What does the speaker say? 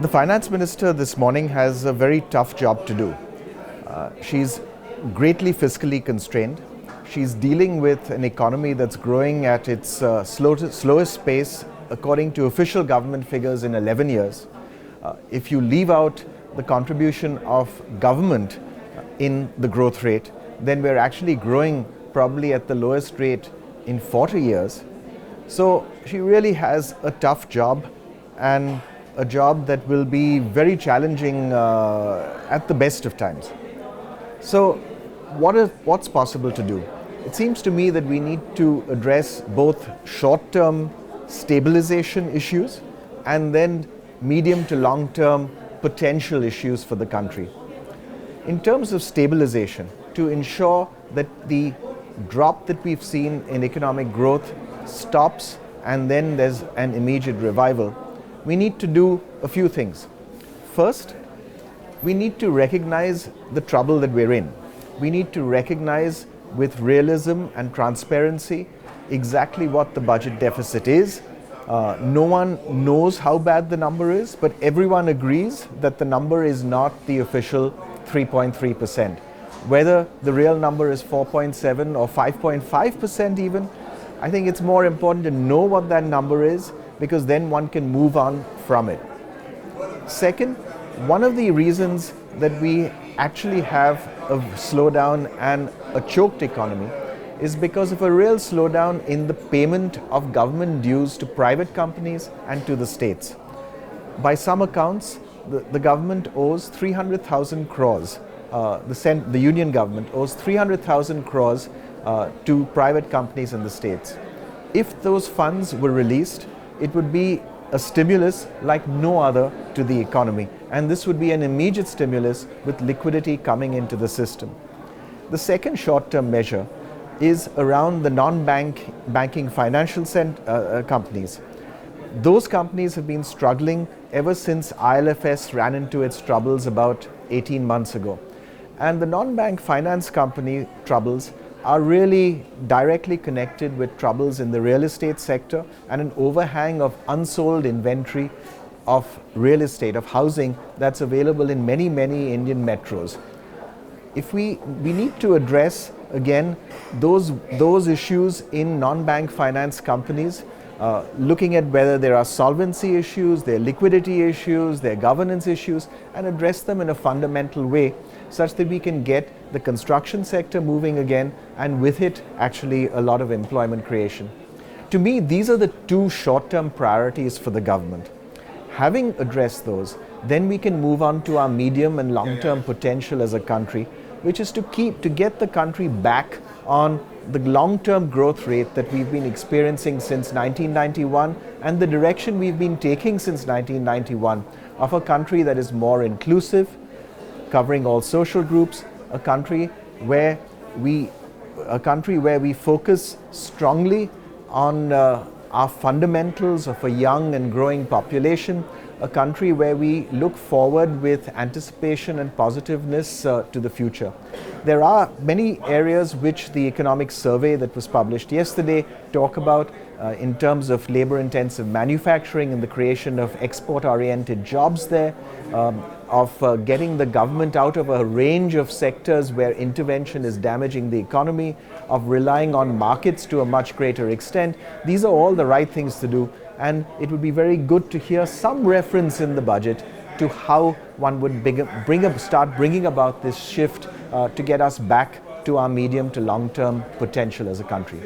The finance minister this morning has a very tough job to do. She's greatly fiscally constrained. She's dealing with an economy that's growing at its slowest pace according to official government figures in 11 years. If you leave out the contribution of government in the growth rate, then we're actually growing probably at the lowest rate in 40 years. So she really has a tough job, and a job that will be very challenging at the best of times. So what's possible to do? It seems to me that we need to address both short-term stabilization issues and then medium to long-term potential issues for the country. In terms of stabilization, to ensure that the drop that we've seen in economic growth stops and then there's an immediate revival, we need to do a few things. First, we need to recognize the trouble that we're in. We need to recognize with realism and transparency exactly what the budget deficit is. No one knows how bad the number is, but everyone agrees that the number is not the official 3.3%. Whether the real number is 4.7 or 5.5% even, I think it's more important to know what that number is, because then one can move on from it. Second, one of the reasons that we actually have a slowdown and a choked economy is because of a real slowdown in the payment of government dues to private companies and to the states. By some accounts, the government owes 300,000 crores. The union government owes 300,000 crores to private companies in the states. If those funds were released, it would be a stimulus like no other to the economy, and this would be an immediate stimulus with liquidity coming into the system. The second short-term measure is around the non-banking financial companies. Those companies have been struggling ever since ILFS ran into its troubles about 18 months ago. And the non-bank finance company troubles are really directly connected with troubles in the real estate sector and an overhang of unsold inventory of real estate, of housing that's available in many, many Indian metros. If we need to address again those issues in non-bank finance companies, looking at whether there are solvency issues, there are liquidity issues, there are governance issues, and address them in a fundamental way such that we can get the construction sector moving again, and with it actually a lot of employment creation. To me, these are the two short-term priorities for the government. Having addressed those, then we can move on to our medium and long-term potential as a country, which is to get the country back on the long-term growth rate that we've been experiencing since 1991 and the direction we've been taking since 1991 of a country that is more inclusive, covering all social groups, a country where we focus strongly on our fundamentals of a young and growing population, a country where we look forward with anticipation and positiveness to the future. There are many areas which the economic survey that was published yesterday talk about in terms of labor-intensive manufacturing and the creation of export-oriented jobs there, of getting the government out of a range of sectors where intervention is damaging the economy, of relying on markets to a much greater extent. These are all the right things to do, and it would be very good to hear some reference in the budget to how one would start bringing about this shift to get us back to our medium to long-term potential as a country.